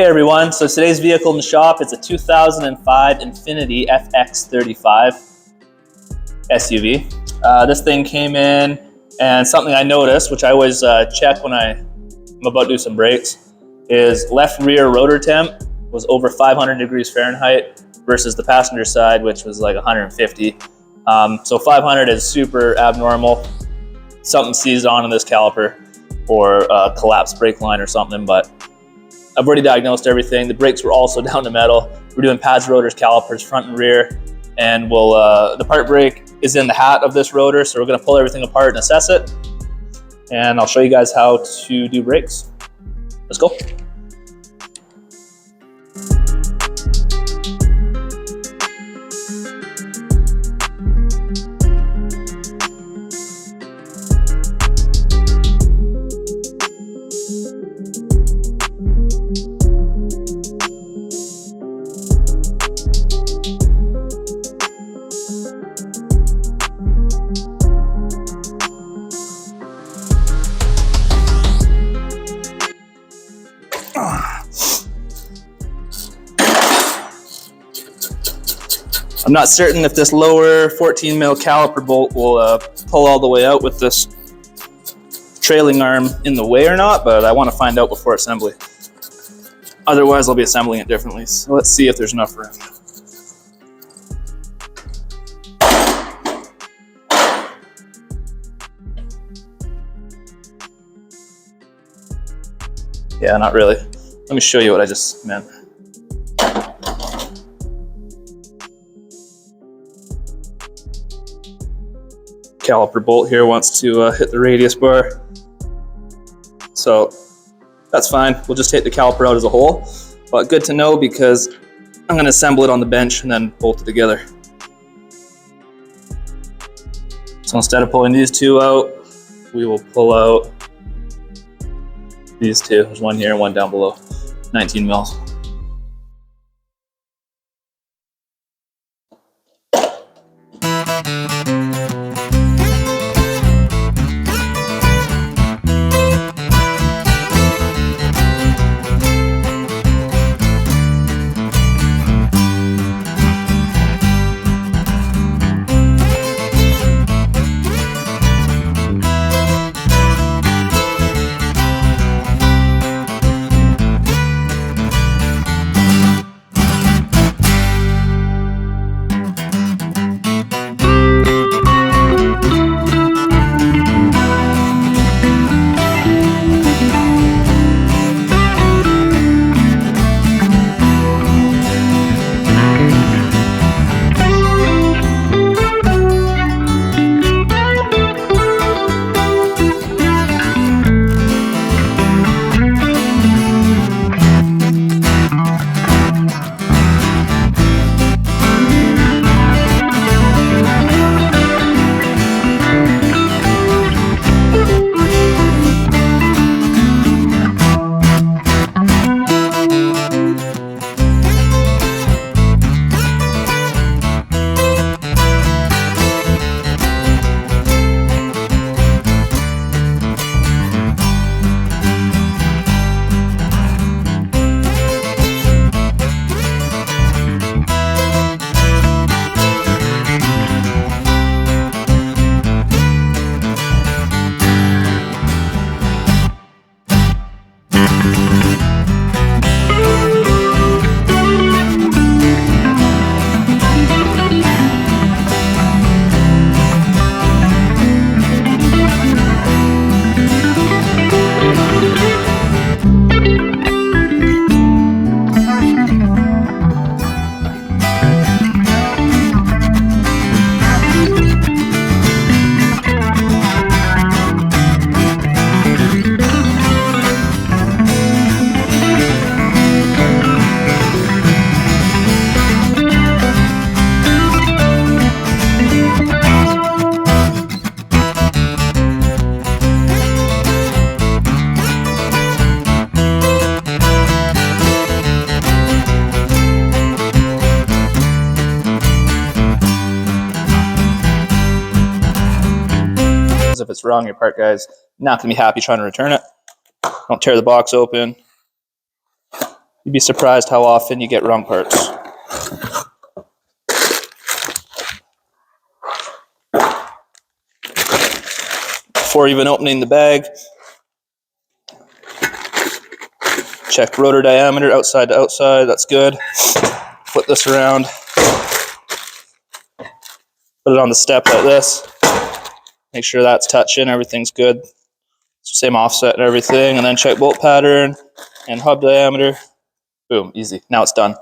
Hey everyone, so today's vehicle in the shop, it's a 2005 Infiniti FX35 SUV. This thing came in, and something I noticed, which I always check when I'm about to do some brakes, is left rear rotor temp was over 500 degrees Fahrenheit versus the passenger side, which was like 150. So 500 is super abnormal. Something seized on in this caliper, or a collapsed brake line or something, but I've already diagnosed everything. The brakes were also down to metal. We're doing pads, rotors, calipers, front and rear, and the part brake is in the hat of this rotor, so we're gonna pull everything apart and assess it, and I'll show you guys how to do brakes. Let's go. I'm not certain if this lower 14 mil caliper bolt will pull all the way out with this trailing arm in the way or not, but I want to find out before assembly. Otherwise, I'll be assembling it differently. So let's see if there's enough room. Yeah, not really. Let me show you what I just meant. Caliper bolt here wants to hit the radius bar, so that's fine. We'll just take the caliper out as a whole, but good to know because I'm going to assemble it on the bench and then bolt it together. So instead of pulling these two out, we will pull out these two. There's one here and one down below, 19 mils. If it's wrong, your part guy's not going to be happy trying to return it. Don't tear the box open. You'd be surprised how often you get wrong parts. Before even opening the bag, check rotor diameter outside to outside, that's good. Flip this around, put it on the step like this, make sure that's touching, everything's good. Same offset and everything, and then check bolt pattern and hub diameter. Boom, easy. Now it's done.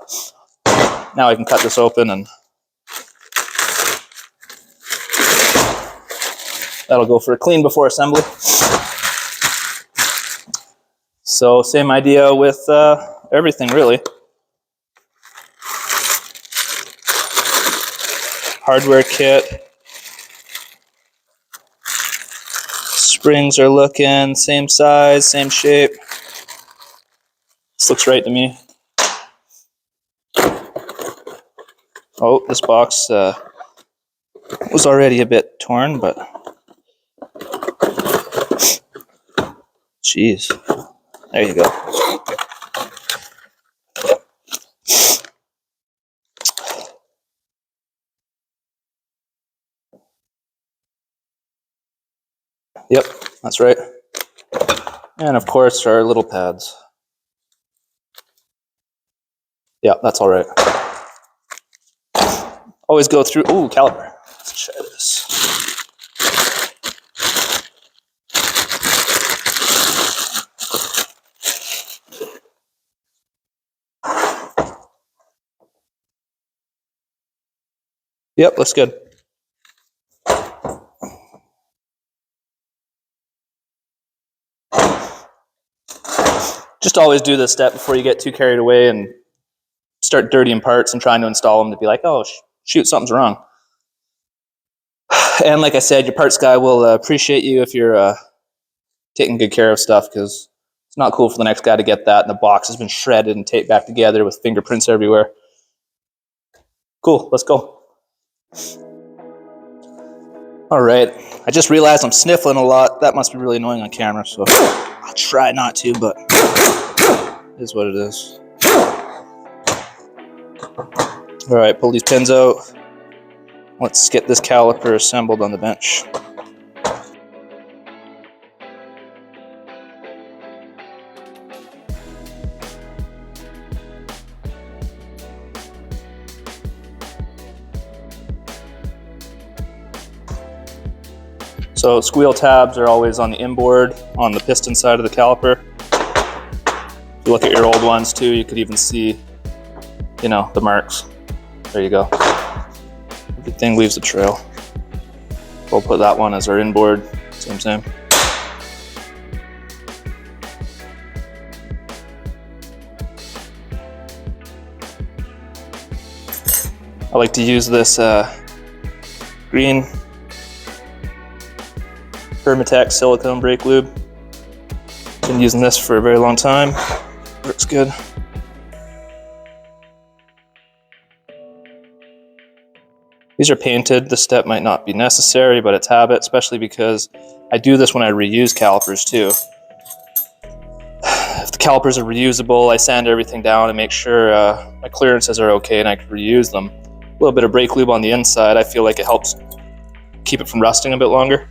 Now I can cut this open and that'll go for a clean before assembly. So same idea with everything really. Hardware kit. Springs are looking same size, same shape. This looks right to me. Oh, this box was already a bit torn, but jeez, there you go. Yep, that's right. And of course, our little pads. Yeah, that's all right. Always go through. Ooh, caliper. Let's try this. Yep, looks good. Just always do this step before you get too carried away and start dirtying parts and trying to install them to be like, oh, shoot, something's wrong. And like I said, your parts guy will appreciate you if you're taking good care of stuff, because it's not cool for the next guy to get that and the box has been shredded and taped back together with fingerprints everywhere. Cool, let's go. All right, I just realized I'm sniffling a lot. That must be really annoying on camera, so I'll try not to, but it is what it is. All right, pull these pins out. Let's get this caliper assembled on the bench. So squeal tabs are always on the inboard, on the piston side of the caliper. If you look at your old ones too, you could even see, you know, the marks. There you go. Everything leaves a trail. We'll put that one as our inboard, same. I like to use this green Permatex silicone brake lube. Been using this for a very long time. Works good. These are painted. This step might not be necessary, but it's habit, especially because I do this when I reuse calipers too. If the calipers are reusable, I sand everything down and make sure my clearances are okay and I can reuse them. A little bit of brake lube on the inside, I feel like it helps keep it from rusting a bit longer.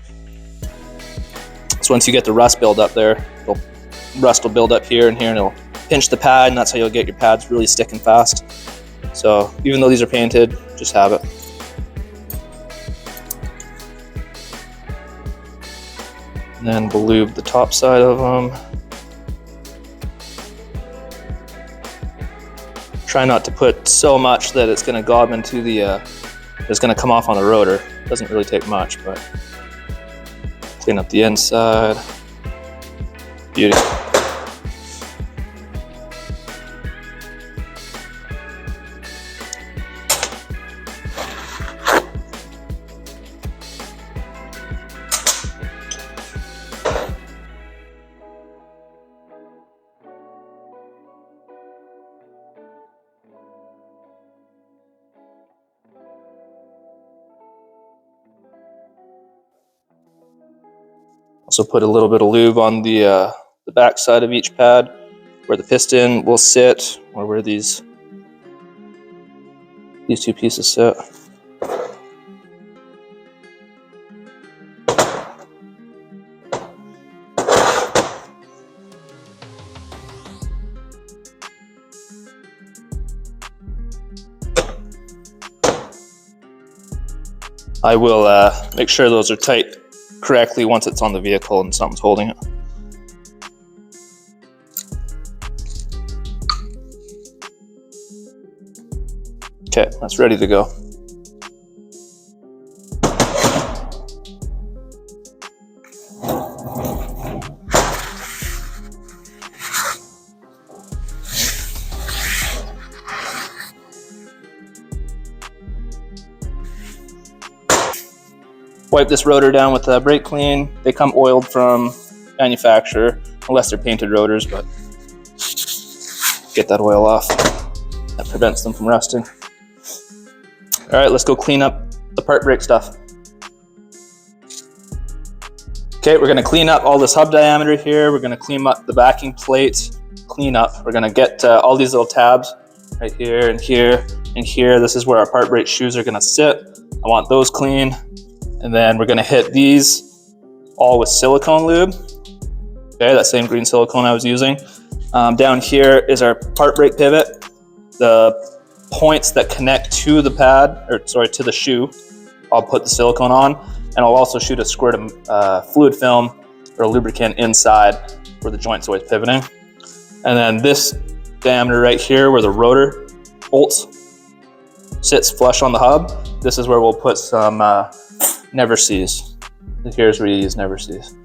So once you get the rust build up there, rust will build up here and it'll pinch the pad, and that's how you'll get your pads really sticking fast. So even though these are painted, just have it. And then we'll lube the top side of them. Try not to put so much that it's going to gob into the, it's going to come off on the rotor. Doesn't really take much, but clean up the inside. Beauty. Also put a little bit of lube on the back side of each pad where the piston will sit, or where these two pieces sit. I will make sure those are tight correctly once it's on the vehicle and something's holding it. Okay, that's ready to go. Wipe this rotor down with brake clean. They come oiled from manufacturer, unless they're painted rotors, but get that oil off. That prevents them from rusting. All right, let's go clean up the part brake stuff. Okay, we're gonna clean up all this hub diameter here. We're gonna clean up the backing plate, clean up. We're gonna get all these little tabs right here and here and here. This is where our part brake shoes are gonna sit. I want those clean. And then we're gonna hit these all with silicone lube. Okay, that same green silicone I was using. Down here is our part brake pivot. The points that connect to the pad, or sorry, to the shoe, I'll put the silicone on, and I'll also shoot a squirt of fluid film or lubricant inside where the joint's always pivoting. And then this diameter right here where the rotor bolts sits flush on the hub, this is where we'll put some never sees. Here's where you use never sees.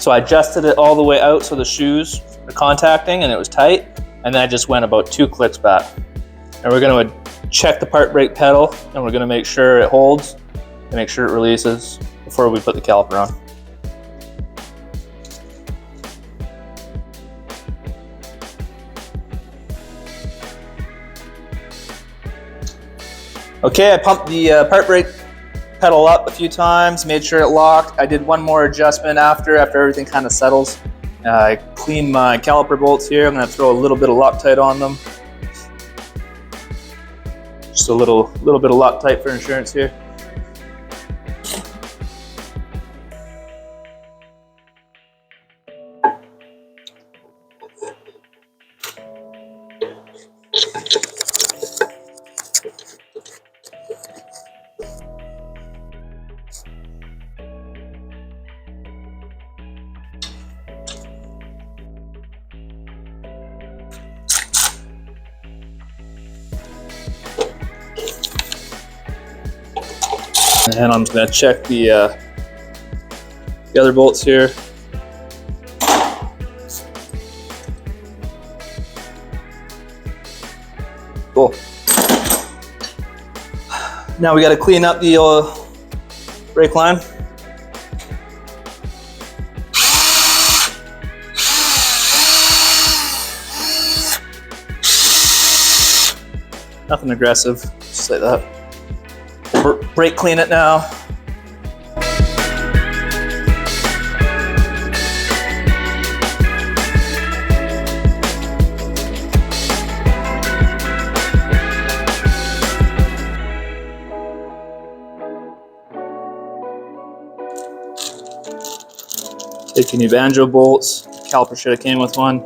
So I adjusted it all the way out so the shoes are contacting and it was tight. And then I just went about 2 clicks back. And we're gonna check the part brake pedal and we're gonna make sure it holds and make sure it releases before we put the caliper on. Okay, I pumped the part brake pedal up a few times, made sure it locked. I did one more adjustment after everything kind of settles. I cleaned my caliper bolts here. I'm gonna throw a little bit of Loctite on them. Just a little bit of Loctite for insurance here. And I'm just gonna check the other bolts here. Cool. Now we got to clean up the brake line. Nothing aggressive, just like that. Brake clean it now. Take your new banjo bolts. Caliper should have came with one,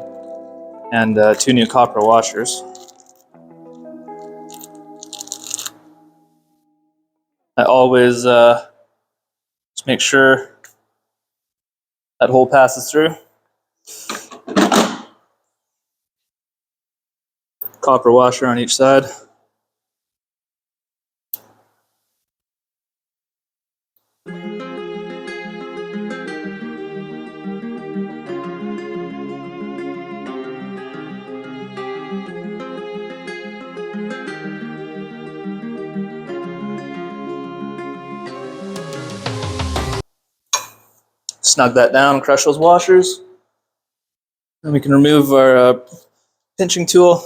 and 2 new copper washers. I always just make sure that hole passes through. Copper washer on each side. Snug that down, crush those washers. Then we can remove our pinching tool.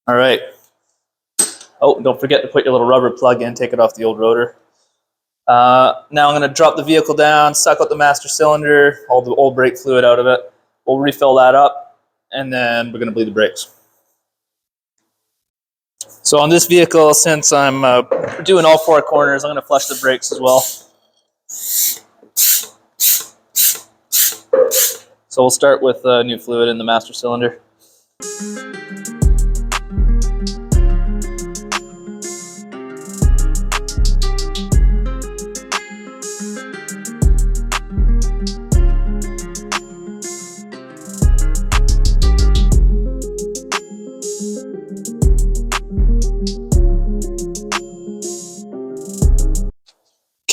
All right. Oh, don't forget to put your little rubber plug in, take it off the old rotor. Now I'm going to drop the vehicle down, suck out the master cylinder, all the old brake fluid out of it. We'll refill that up, and then we're going to bleed the brakes. So on this vehicle, since I'm doing all 4 corners, I'm going to flush the brakes as well. So we'll start with new fluid in the master cylinder.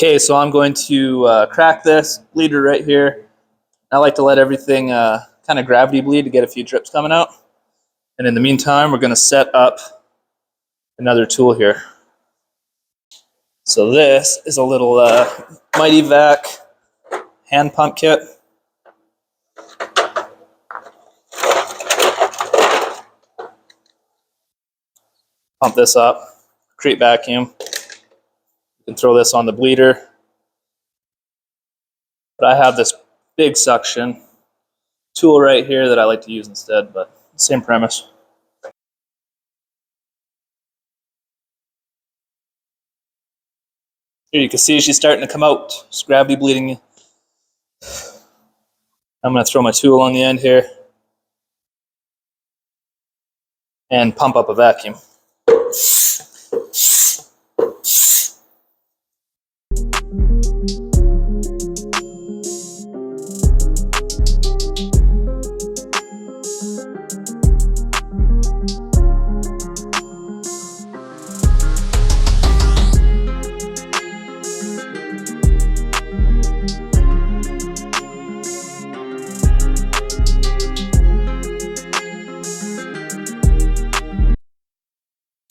Okay, so I'm going to crack this bleeder right here. I like to let everything kind of gravity bleed to get a few drips coming out. And in the meantime, we're going to set up another tool here. So this is a little Mighty Vac hand pump kit. Pump this up, create vacuum. You can throw this on the bleeder. But I have this big suction tool right here that I like to use instead, but same premise. Here you can see she's starting to come out. It's gravity bleeding. I'm going to throw my tool on the end here and pump up a vacuum.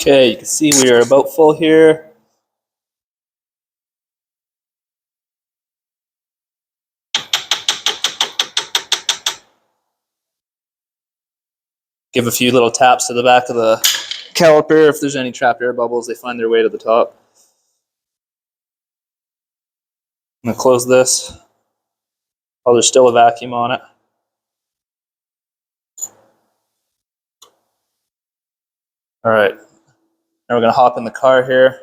Okay, you can see we are about full here. Give a few little taps to the back of the caliper. If there's any trapped air bubbles, they find their way to the top. I'm gonna close this. Oh, there's still a vacuum on it. All right, now we're gonna hop in the car here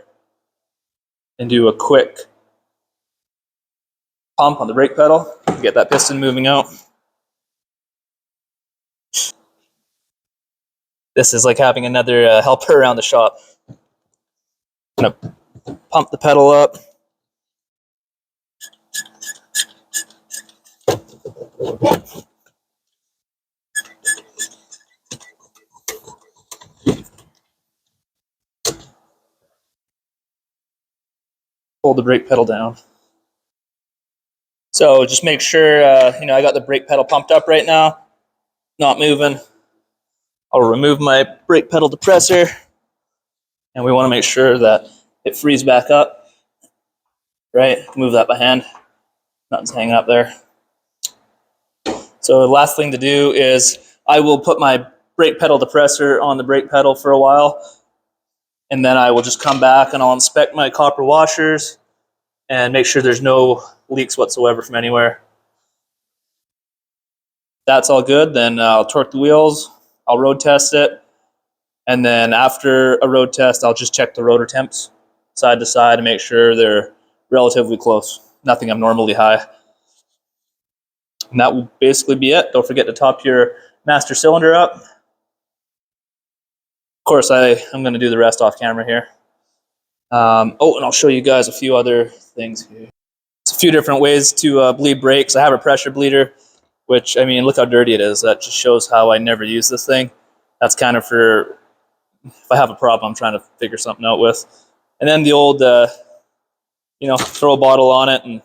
and do a quick pump on the brake pedal to get that piston moving out. This is like having another helper around the shop. I'm gonna pump the pedal up. Hold the brake pedal down. So just make sure, I got the brake pedal pumped up right now, not moving. I'll remove my brake pedal depressor, and we want to make sure that it frees back up. Right, move that by hand. Nothing's hanging up there. So the last thing to do is I will put my brake pedal depressor on the brake pedal for a while, and then I will just come back and I'll inspect my copper washers and make sure there's no leaks whatsoever from anywhere. That's all good. Then I'll torque the wheels, I'll road test it, and then after a road test, I'll just check the rotor temps side to side and make sure they're relatively close. Nothing abnormally high. And that will basically be it. Don't forget to top your master cylinder up. Of course, I'm going to do the rest off camera here. And I'll show you guys a few other things here. There's a few different ways to bleed brakes. I have a pressure bleeder, which, I mean, look how dirty it is. That just shows how I never use this thing. That's kind of for if I have a problem I'm trying to figure something out with. And then the old, throw a bottle on it, and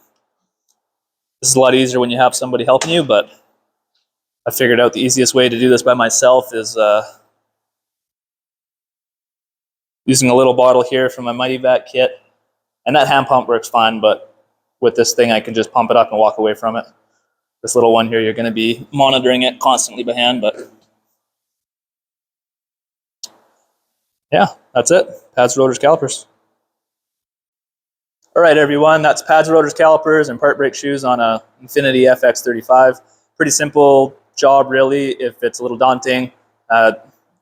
this is a lot easier when you have somebody helping you, but I figured out the easiest way to do this by myself is using a little bottle here from my Mighty Vac kit. And that hand pump works fine, but with this thing I can just pump it up and walk away from it. This little one here, you're going to be monitoring it constantly by hand, but yeah, that's it. Pads, rotors, calipers. All right, everyone, that's pads, rotors, calipers, and part brake shoes on a Infiniti FX35. Pretty simple job, really, if it's a little daunting.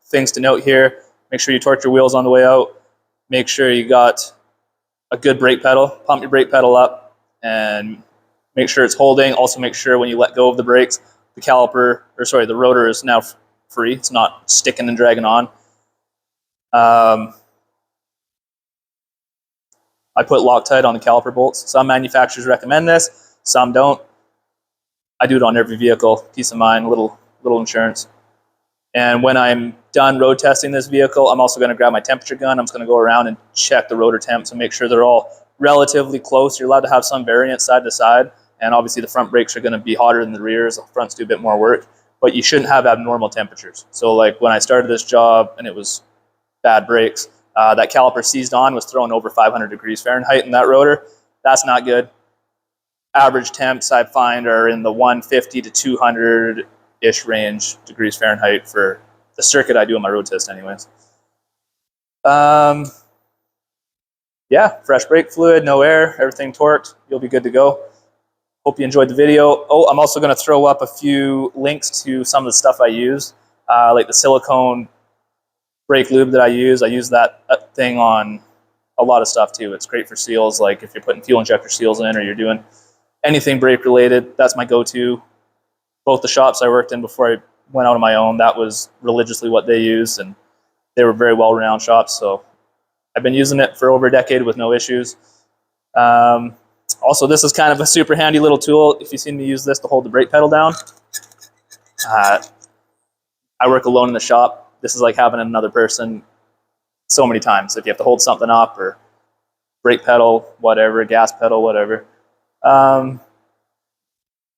Things to note here: make sure you torque your wheels on the way out. Make sure you got a good brake pedal. Pump your brake pedal up and make sure it's holding. Also, make sure when you let go of the brakes, the rotor is now free. It's not sticking and dragging on. I put Loctite on the caliper bolts. Some manufacturers recommend this, some don't. I do it on every vehicle. Peace of mind, little insurance. And when I'm done road testing this vehicle, I'm also going to grab my temperature gun. I'm just going to go around and check the rotor temps and make sure they're all relatively close. You're allowed to have some variance side to side, and obviously the front brakes are going to be hotter than the rears. The fronts do a bit more work, but you shouldn't have abnormal temperatures. So like when I started this job and it was bad brakes, that caliper seized on was throwing over 500 degrees Fahrenheit in that rotor. That's not good. Average temps I find are in the 150 to 200-ish range degrees Fahrenheit for the circuit I do on my road test anyways. Yeah, fresh brake fluid, no air, everything torqued. You'll be good to go. Hope you enjoyed the video. Oh, I'm also going to throw up a few links to some of the stuff I use, like the silicone brake lube that I use. I use that thing on a lot of stuff too. It's great for seals, like if you're putting fuel injector seals in or you're doing anything brake related. That's my go-to. Both the shops I worked in before I went out on my own, that was religiously what they used, and they were very well-renowned shops, so I've been using it for over a decade with no issues. Also, this is kind of a super handy little tool. If you've seen me use this to hold the brake pedal down, I work alone in the shop. This is like having another person so many times. If you have to hold something up or brake pedal, whatever, gas pedal, whatever.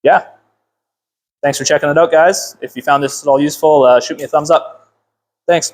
Yeah. Thanks for checking it out, guys. If you found this at all useful, shoot me a thumbs up. Thanks.